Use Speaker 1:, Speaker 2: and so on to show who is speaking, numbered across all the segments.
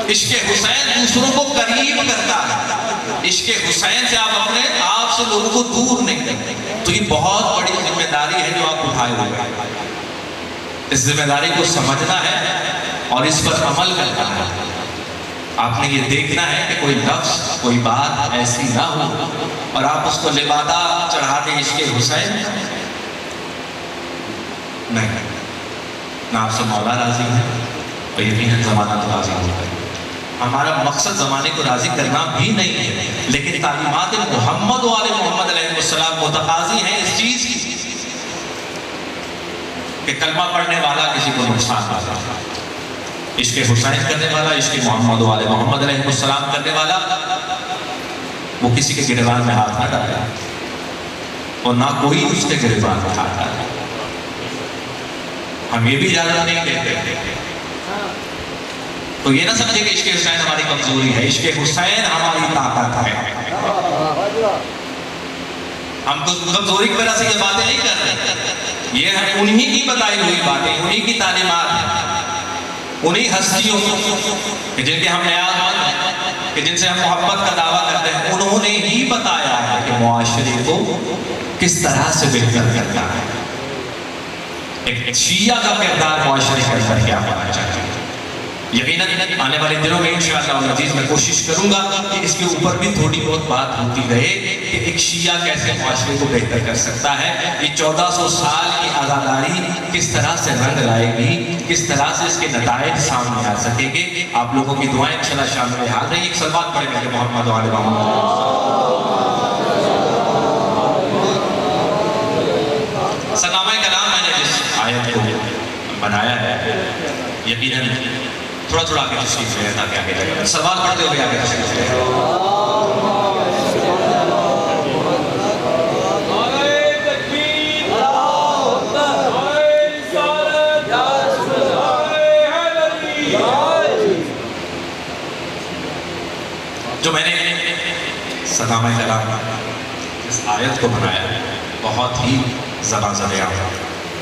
Speaker 1: عشق حسین دوسروں کو قریب کرتا ہے، عشق حسین سے آپ اپنے آپ سے لوگوں کو دور نہیں کرتے۔ تو یہ بہت بڑی ذمہ داری ہے جو آپ اٹھائے ہوئے ہیں، اس ذمہ داری کو سمجھنا ہے اور اس پر عمل کرنا ہے۔ آپ نے یہ دیکھنا ہے کہ کوئی لفظ کوئی بات ایسی نہ ہو اور آپ اس کو لبادہ چڑھا دیں عشق حسین، نہیں، نہ آپ سے مولا راضی ہے اور یقیناً زمانہ تو راضی ہوگا۔ ہمارا مقصد زمانے کو راضی کرنا بھی نہیں ہے، لیکن تعلیمات محمد و آل محمد علیہ السلام متقاضی ہیں اس چیز کی کہ کلمہ پڑھنے والا کسی کو نقصان نہ کرے، عشق حسین کرنے والا، عشق محمد و آل محمد علیہ السلام کرنے والا وہ کسی کے گریبان میں ہاتھ نہ ڈالے اور نہ کوئی اس کے گریبان میں ہاتھ ڈالے۔ ہم یہ بھی اجازت نہیں دیتے، تو یہ نہ سمجھے کہ عشق حسین ہماری کمزوری ہے، عشق حسین ہماری طاقت ہے۔ ہم کمزوری کی وجہ سے یہ باتیں نہیں کر رہے، یہ ہے انہی کی بتائی ہوئی باتیں، انہی کی تعلیمات ہیں، انہی ہستیوں کہ جن کے ہم نیاز مند ہیں، کہ جن سے ہم محبت کا دعویٰ کرتے ہیں، انہوں نے ہی بتایا ہے کہ معاشرے کو کس طرح سے بہتر کرنا ہے۔ ایک شیعہ کا کردار معاشرے کے اندر کیا ہونا چاہیے۔ یقیناً آنے والے دنوں میں انشاءاللہ العزیز میں کوشش کروں گا کہ اس کے اوپر بھی تھوڑی بہت بات ہوتی رہے کہ ایک شیعہ کیسے معاشرے کو بہتر کر سکتا ہے، یہ 1400 سال کی آزاداری کس طرح سے رنگ لائے گی، کس طرح سے اس کے نتائج سامنے آ سکیں گے۔ آپ لوگوں کی دعائیں انشاءاللہ شامل حال رہی۔ ایک صلوات پڑھیں گے محمد و آل محمد۔ سنامہ کلام میں نے جس آیت کو بنایا ہے، یقیناً تھوڑا تھوڑا آگے تشریف لے تاکہ آگے جائے، سوال پڑھتے ہوئے آگے تشریف لے۔ جو میں نے سنامہ کلام اس آیت کو بنایا ہے بہت ہی زبان زدہ،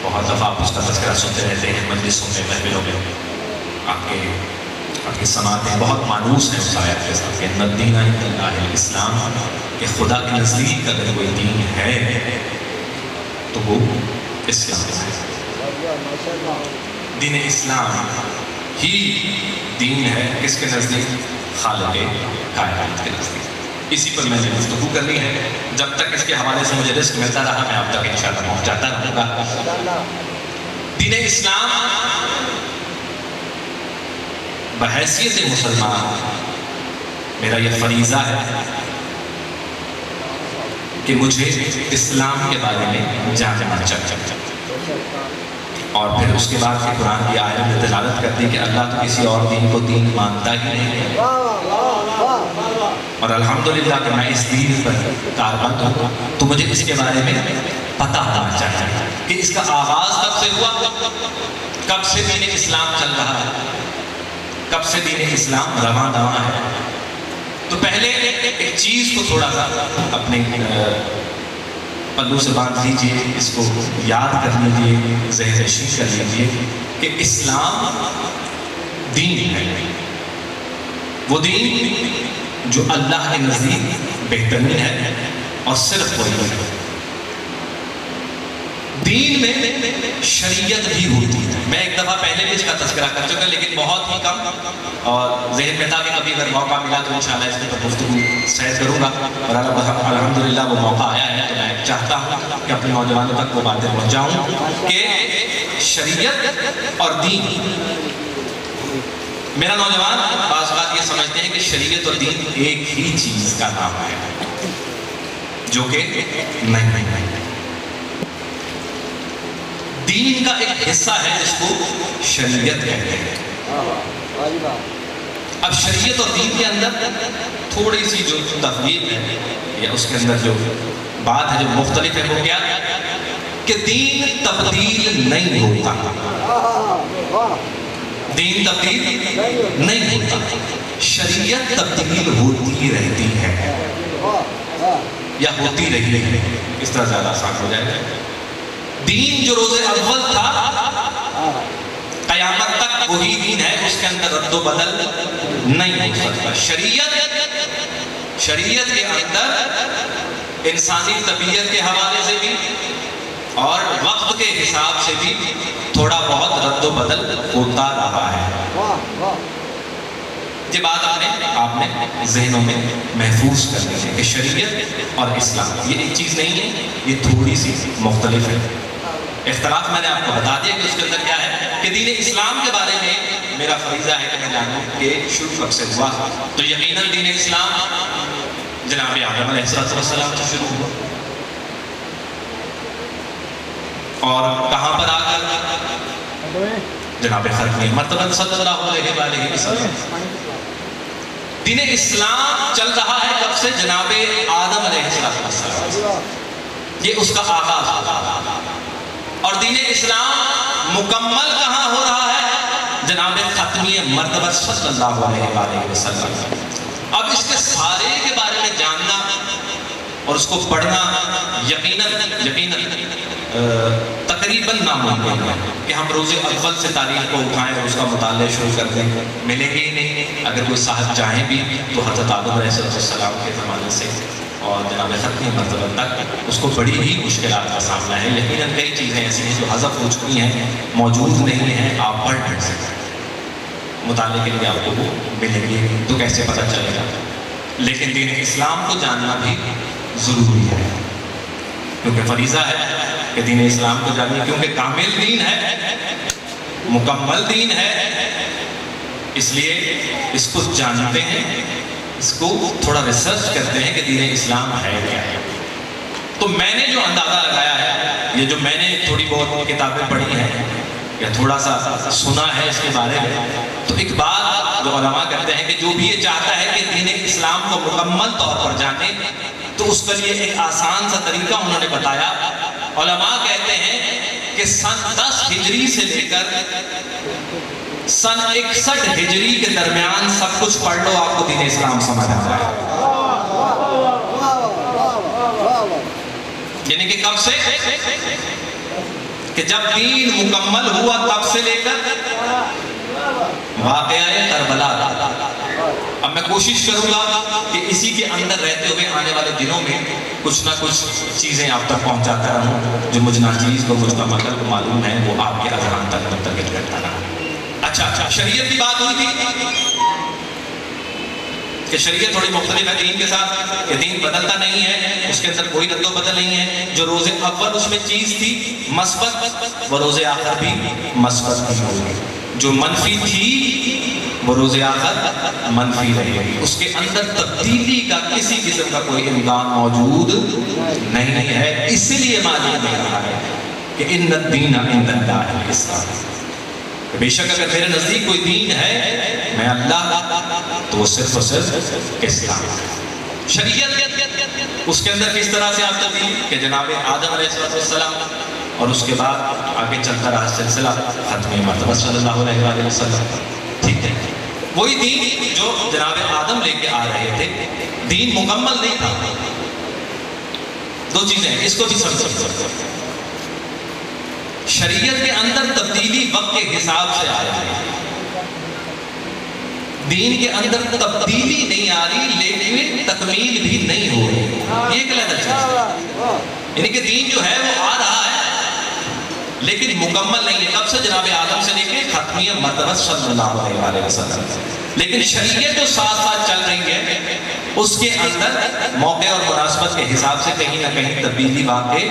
Speaker 1: بہت دفعہ آپ اس کا تذکرہ سنتے رہتے ہیں مجلسوں میں، محفلوں میں، آپ کی سماعتیں بہت مانوس ہیں اس آیت کے ساتھ کہ ان الدین عند اللہ الاسلام، کہ خدا کے نزدیک اگر کوئی دین ہے تو وہ اسلام ہے۔ دین اسلام ہی دین ہے کس کے نزدیک؟ خالق کائنات کے نزدیک۔ اسی پر میں نے گفتگو کرنی ہے، جب تک اس کے حوالے سے مجھے رزق ملتا رہا میں آپ تک انشاءاللہ پہنچاتا رہوں گا۔ دین اسلام بحیثیت مسلمان میرا یہ فریضہ ہے کہ مجھے اسلام کے بارے میں جاننا چاہیے، اور پھر اس کے بعد کہ قرآن کی آیت میں دلالت کرتی کہ اللہ تو کسی اور دین کو دین مانتا ہی نہیں ہے، اور الحمدللہ کہ میں اس دین پر کاربند ہوں، تو مجھے اس کے بارے میں پتہ ہونا چاہیے کہ اس کا آغاز کب سے ہوا، کب سے دین اسلام چل رہا ہے، کب سے دین اسلام رواں دواں ہے۔ تو پہلے ایک چیز کو تھوڑا سا اپنے پلو سے باندھ لیجئے، اس کو یاد کر لیجئے، ذہن نشین کر لیجئے کہ اسلام دین ہے، وہ دین جو اللہ کے نزدیک بہترین ہے اور صرف وہی ہے۔ دین میں شریعت بھی ہوتی ہے، میں ایک دفعہ پہلے بھی اس کا تذکرہ کر چکا لیکن بہت ہی کم، اور ذہن میں تھا کہ کبھی اگر موقع ملا تو انشاءاللہ اس پر گفتگو سیر کروں گا، اور الحمدللہ وہ موقع آیا ہے تو میں چاہتا ہوں کہ اپنے نوجوانوں تک وہ باتیں پہنچاؤں کہ شریعت اور دین، میرا نوجوان بعض بات یہ سمجھتے ہیں کہ شریعت اور دین ایک ہی چیز کا نام ہے، جو کہ نہیں۔ دین کا ایک حصہ ہے جس کو شریعت کہتے ہیں۔ اب شریعت اور دین کے اندر تھوڑی سی جو تفریق ہے یا اس کے اندر جو بات ہے جو مختلف ہے وہ کیا کہ دین تبدیل نہیں ہوتا، دین تبدیل نہیں ہوتا، شریعت تبدیل ہوتی رہتی ہے یا ہوتی رہی ہے، اس طرح زیادہ آسان ہو جائے گا۔ دین جو روز اول تھا قیامت تک وہی دین ہے، اس کے اندر رد و بدل نہیں ہو سکتا۔ شریعت کے اندر انسانی طبیعت کے حوالے سے بھی اور وقت کے حساب سے بھی تھوڑا بہت رد و بدل ہوتا رہا ہے۔ یہ بات آپ نے ذہنوں میں محفوظ کرنی ہے کہ شریعت اور اسلام یہ ایک چیز نہیں ہے، یہ تھوڑی سی مختلف ہے۔ اختلاف میں نے آپ کو بتا دیا کہ اس کے اندر کیا ہے کہ دین اسلام کے بارے میں میرا فریضہ ہے کہ میں جانوں کہ شروع کب سے ہوا، تو یقیناً دین اسلام جناب آدم علیہ السلام سے شروع ہوا، اور کہاں پر آ کر جناب ختم مرتبہ صلی اللہ علیہ وآلہ وسلم۔ دین اسلام چل رہا ہے کب سے؟ جناب آدم علیہ السلام، یہ اس کا آغاز ہوتا ہے، اور دین اسلام مکمل کہاں ہو رہا ہے؟ جناب ختمی مرتبہ صلی اللہ علیہ وآلہ وسلم۔ اب اس کے سارے کے بارے میں جاننا اور اس کو پڑھنا یقیناً تقریباً ناممکن ہے کہ ہم روز اول سے تاریخ کو اٹھائیں اور اس کا مطالعہ شروع کر دیں، ملیں گے ہی نہیں۔ اگر کوئی صاحب چاہیں بھی تو حضرت آدم علیہ السلام کے زمانے سے اور جناب ختمی مرتبہ تک اس کو بڑی ہی مشکلات کا سامنا ہے۔ یقیناً کئی چیزیں ایسی ہیں جو حذف ہو چکی ہیں، موجود نہیں ہیں، آپ پڑھ سکتے ہیں، مطالعے کے لیے آپ کو وہ ملیں گے تو کیسے پتہ چلے گا۔ لیکن دین اسلام کو جاننا بھی ضروری ہے، کیونکہ فریضہ ہے کہ دین اسلام کو جانیے، کیونکہ کامل دین ہے، مکمل دین ہے، اس لیے اس کو جانتے ہیں، اس کو تھوڑا ریسرچ کرتے ہیں کہ دین اسلام ہے کیا ہے۔ تو میں نے جو اندازہ لگایا ہے، یہ جو میں نے تھوڑی بہت کتابیں پڑھی ہیں یا تھوڑا سا سنا ہے اس کے بارے میں، تو ایک بات جو علماء کہتے ہیں کہ جو بھی یہ چاہتا ہے کہ دین اسلام کو مکمل طور پر جانے تو اس کے لیے ایک آسان سا طریقہ انہوں نے بتایا۔ علماء کہتے ہیں کہ سن 10 ہجری سے لے کر سن 61 ہجری کے درمیان سب کچھ پڑھ لو، آپ کو دین اسلام سمجھ آ جائے۔ یعنی کہ کب سے؟ کہ جب دین مکمل ہوا تب سے لے کر واقعہ کربلا۔ اب میں کوشش کروں گا کہ اسی کے اندر رہتے ہوئے آنے والے دنوں میں کچھ نہ کچھ چیزیں آپ تک پہنچاتا رہوں، جو مجھ ناچیز کو مجھ کا مطلب معلوم ہے وہ آپ کے اذہان تک منتقل کرتا رہا۔ اچھا، شریعت کی بات ہوئی تھی کہ شریعت تھوڑی مختلف ہے دین کے ساتھ، کہ دین بدلتا نہیں ہے، اس کے اندر کوئی رد و بدل نہیں ہے۔ جو روز اول اس میں چیز تھی مثبت، وہ روز آخر بھی مثبت ہی ہوگی، جو منفی تھی وہ روز آخر منفی رہے گی، اس کے اندر تبدیلی کا کسی قسم کا کوئی امکان موجود نہیں ہے۔ اس لیے معلوم نہیں رہا ہے کہ ان الدین عند اللہ الاسلام، بے شک اگر میرے نزدیک کوئی دین ہے میں اللہ تو وہ صرف اور صرف اسلام۔ شریعت اس کے اندر کس طرح سے آپ تبدیلی کہ جناب آدم علیہ السلام اور اس کے بعد آگے چلتا رہا سلسلہ ختم مرتبہ صلی اللہ علیہ وآلہ وسلم۔ ٹھیک ہے، وہی دین جو جناب آدم لے کے آ رہے تھے، دین مکمل نہیں تھا۔ دو چیزیں ہیں، اس کو بھی سمجھ سکتے۔ شریعت کے اندر تبدیلی وقت کے حساب سے آ رہی ہے، دین کے اندر تبدیلی نہیں آ رہی لیکن تکمیل بھی نہیں ہو رہی، یہ ایک لحظہ چیز ہے۔ یعنی کہ دین جو ہے وہ آ رہا ہے لیکن مکمل نہیں ہے، کب سے؟ جناب آدم سے لے کے ختمی مرتبہ صلی اللہ علیہ وسلم۔ لیکن شریعت جو ساتھ ساتھ چل رہی ہے اس کے اندر موقع اور مناسبت کے حساب سے کہیں نہ کہیں تبدیلی واقع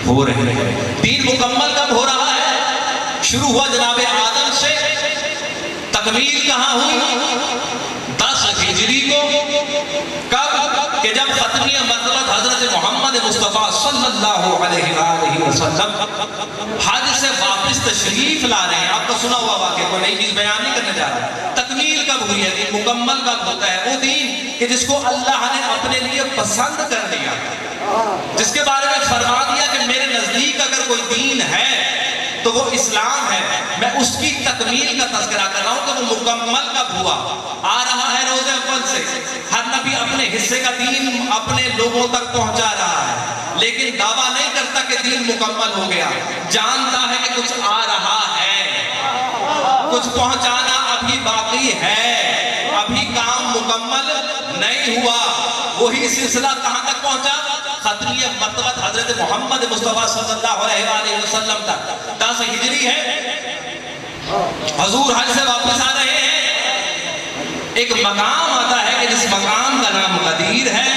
Speaker 1: ہو رہی ہے۔ دین مکمل کب ہو رہا ہے؟ شروع ہوا جناب آدم سے، تکمیل کہاں ہوئی؟ 10 ہجری کو۔ کب؟ کہ جب ختمی مرتبہ حضرت محمد مصطفیٰ صلی اللہ علیہ وآلہ وسلم حج سے واپس تشریف لا رہے ہیں۔ آپ کو سنا ہوا واقعہ، کوئی نئی چیز بیان نہیں کرنے جا رہا ہے۔ تکمیل کب ہوئی ہے؟ دین مکمل کب ہوتا ہے؟ وہ دین کہ جس کو اللہ نے اپنے لیے پسند کر لیا، جس کے بارے میں فرما دیا کہ میرے نزدیک اگر کوئی دین ہے تو وہ اسلام ہے۔ میں اس کی تکمیل کا تذکرہ کر رہا ہوں کہ وہ مکمل کب ہوا۔ آ رہا ہے روز اول سے، ہر نبی اپنے حصے کا دین اپنے لوگوں تک پہنچا رہا ہے، لیکن دعویٰ نہیں کرتا کہ دین مکمل ہو گیا، جانتا ہے کہ کچھ آ رہا ہے، کچھ پہنچانا ابھی باقی ہے۔ ابھی کام مکمل نہیں ہوا. وہی سلسلہ کہاں تک پہنچا؟ ختمیہ مرتبت حضرت محمد مصطفیٰ صلی اللہ علیہ وآلہ وسلم تک. 10 ہجری ہے، حضور حج سے واپس آ رہے ہیں. ایک مقام آتا ہے کہ جس مقام کا نام غدیر ہے.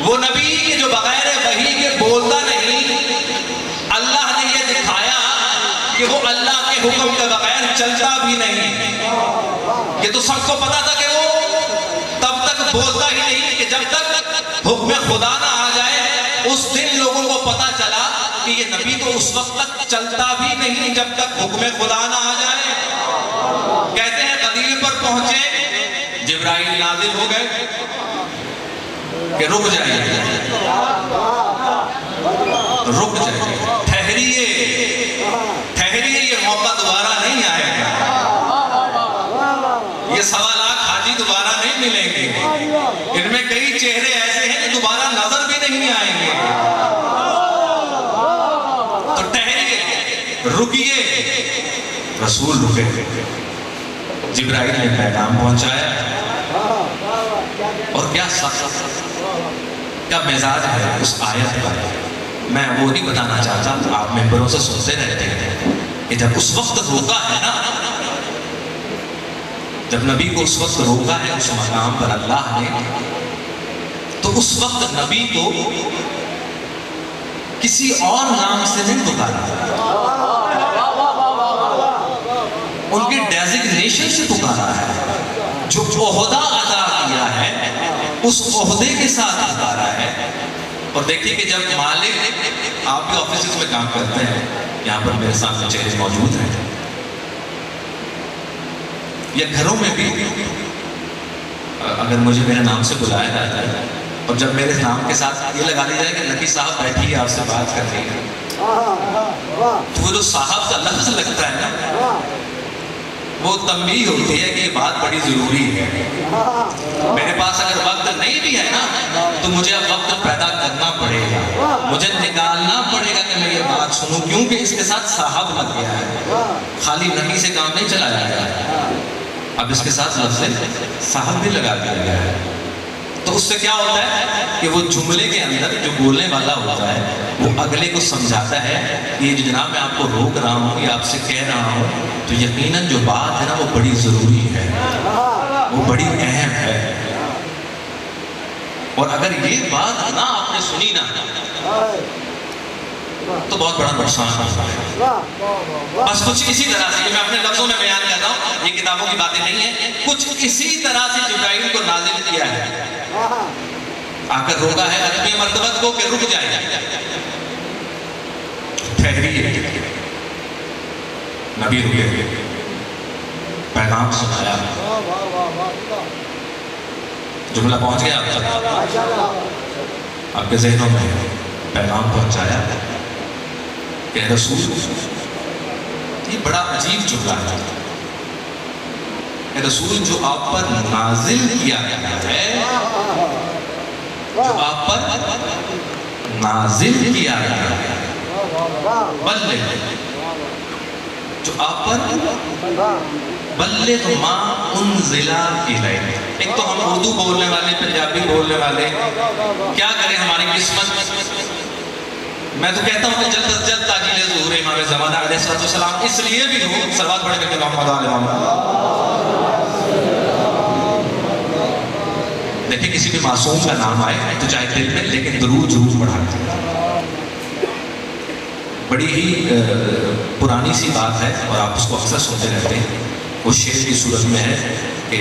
Speaker 1: وہ نبی کے جو بغیر وحی کے بولتا نہیں، اللہ نے یہ دکھایا کہ وہ اللہ کے حکم کے بغیر چلتا بھی نہیں. یہ تو سب کو پتا تھا کہ وہ تب تک بولتا ہی نہیں کہ جب تک حکم خدا نہ آ جائے. اس دن لوگوں کو پتا چلا کہ یہ نبی تو اس وقت تک چلتا بھی نہیں جب تک حکم خدا نہ آ جائے. کہتے ہیں غدیر پر پہنچے، جبرائیل نازل ہو گئے کہ رک جائیے، رک جائیے، ٹھہریے ٹھہریے، یہ موقع دوبارہ نہیں آئے گا. یہ 1.25 لاکھ حاجی دوبارہ نہیں ملیں گے. ان میں کئی چہرے ایسے ہیں جو دوبارہ نظر بھی نہیں آئیں گے. تو ٹھہریے، رکیے. رسول رکے. جبرائیل نے پیغام پہنچایا. اور کیا کیا مزاج ہے اس آیت کا، میں وہ نہیں بتانا چاہتا. آپ ممبروں سے سنتے رہتے ہیں کہ جب اس وقت روکا ہے نا، جب نبی کو اس وقت روکا ہے اس مقام پر اللہ نے، تو اس وقت نبی کو کسی اور نام سے نہیں پکارا، ان کی ڈیزگنیشن سے پکارا ہے. جو عہدہ ادا کیا ہے اس عہدے کے ساتھ پکارا ہے. اور دیکھیے کہ جب مالک، آپ بھی آفیسز میں کام کرتے ہیں، یہاں پر میرے سامنے چہرے موجود ہیں، یا گھروں میں بھی اگر مجھے میرے نام سے بلایا جاتا ہے اور جب میرے نام کے ساتھ یہ لگا دیا جائے کہ لکی صاحب بیٹھیے آپ سے بات کر رہی ہے، تو وہ جو صاحب کا لفظ لگتا ہے نا، وہ تنبیہ ہوتی ہے کہ یہ بات بڑی ضروری ہے. میرے پاس اگر وقت نہیں بھی ہے نا تو مجھے اب وقت پیدا کرنا پڑے گا، مجھے نکالنا پڑے گا کہ میں یہ بات سنوں، کیونکہ اس کے ساتھ صاحب لگ گیا ہے. خالی نبی سے کام نہیں چلا جائے گا، اب اس کے ساتھ لفظ صاحب بھی لگا دیا گیا ہے. تو اس سے کیا ہوتا ہے کہ وہ جملے کے اندر جو بولنے والا ہوتا ہے وہ اگلے کو سمجھاتا ہے کہ یہ جناب میں آپ کو روک رہا ہوں یا آپ سے کہہ رہا ہوں تو یقیناً جو بات ہے نا وہ بڑی ضروری ہے، وہ بڑی اہم ہے. اور اگر یہ بات نہ آپ نے سنی نا تو بہت بڑا نقصان ہوتا ہے. بس کچھ اسی طرح سے، میں اپنے لفظوں میں بیان کرتا ہوں، یہ کتابوں کی باتیں نہیں ہیں، کچھ اسی طرح سے جبرائیل کو نازل کیا ہے، آ کر روکا ہے ختمی مرتبت کو کہ رک جائے، ٹھہریے. نبی رکے، پیغام سنایا. جملہ پہنچ گیا آپ تک، آپ کے ذہنوں میں پیغام پہنچایا کہ رسول، یہ بڑا عجیب جملہ ہے کہ رسول جو آپ پر نازل کیا گیا ہے، جو آپ پر نازل کیا گیا ہے، بلغ، جو آپ پر بلغ ما انزل الیک. ایک تو ہم اردو بولنے والے، پنجابی بولنے والے کیا کریں، ہماری قسمت، میں تو کہتا ہوں کہ جلد از جلد تاجیل ظہور امام زمانہ علیہ السلام اس لیے بھی ہوں. صلوات پڑھ کر کے محمد علیہ محمد. دیکھیں کسی بھی معصوم کا نام آئے تو چاہے دل میں، لیکن درود ضرور پڑھاتے ہیں. بڑی ہی پرانی سی بات ہے اور آپ اس کو اکثر سنتے رہتے ہیں. وہ شعر کی صورت میں ہے کہ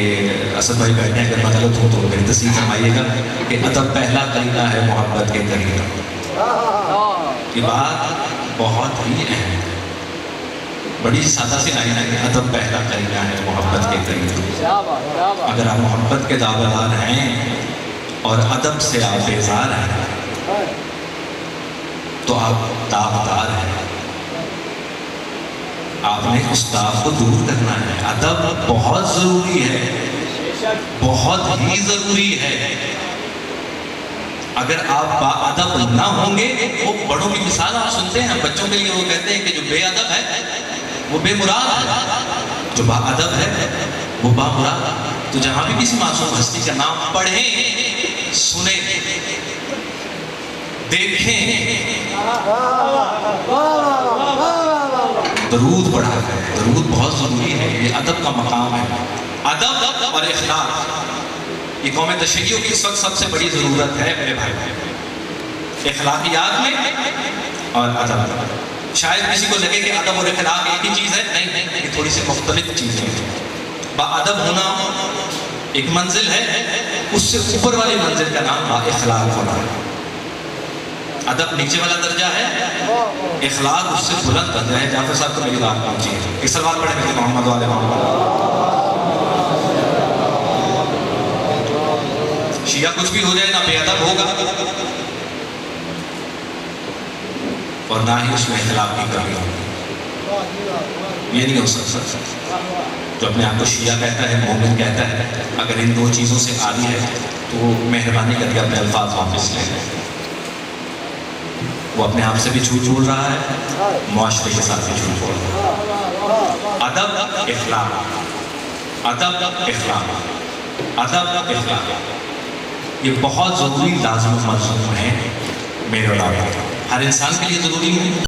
Speaker 1: اسد بھائی بیٹھے ہیں، اگر میں غلط ہوں تو میری تصحیح فرمائیے گا کہ ادب پہلا کرینہ ہے محبت کے کرینہ. یہ بات بہت ہی اہم ہے، بڑی سادہ سی لائن ہے کہ ادب پہلا کرینہ ہے محبت کے کرینہ. اگر آپ محبت کے دعویدار ہیں اور ادب سے آپ بیزار ہیں تو آپ داغدار ہیں. آپ نے اس داغ کو دور کرنا ہے. ادب بہت ضروری ہے، بہت ہی ضروری ہے. اگر آپ با ادب نہ ہوں گے، وہ بڑوں کی مثال آپ سنتے ہیں، بچوں کے لیے وہ کہتے ہیں کہ جو بے ادب ہے وہ بے مراد ہے. جو با ادب ہے وہ با مراد. تو جہاں بھی کسی معصوم ہستی کا نام پڑھیں، سنیں، دیکھیں، درود پڑھا ہے. درود بہت ضروری ہے، یہ ادب کا مقام ہے. ادب اور اخلاق یہ قوم تشیع کی اس وقت سب سے بڑی ضرورت ہے میرے بھائی. اخلاقیات میں اور ادب. شاید کسی کو لگے کہ ادب اور اخلاق ایک ہی چیز ہے، نہیں، یہ تھوڑی سی مختلف چیزیں ہیں. با ادب ہونا ایک منزل ہے، اس سے اوپر والی منزل کا نام با اخلاق ہونا ہے. ادب نیچے والا درجہ ہے، اخلاق اس سے بلند درجہ ہے. جعفر صاحب کو میری بات پہنچی ہے. ایک سوال پڑھیں میرے محمد والے محمد. شیعہ کچھ بھی ہو جائے نہ بے ادب ہوگا اور نہ ہی اس میں اخلاق کی کمی ہوگی. یہ نہیں ہو سکتا. جو اپنے آپ کو شیعہ کہتا ہے، مومن کہتا ہے، اگر ان دو چیزوں سے عاری ہے تو وہ مہربانی کر کے اپنے الفاظ واپس لے لیں. وہ اپنے آپ سے بھی جھوٹ بول رہا ہے، معاشرے کے ساتھ بھی جھوٹ بول رہا ہے. ادب اخلاق، ادب اخلاق، ادب اخلاق یہ بہت ضروری لازم و ملزوم ہیں میرے اور آپ. ہر انسان کے لیے ضروری ہے.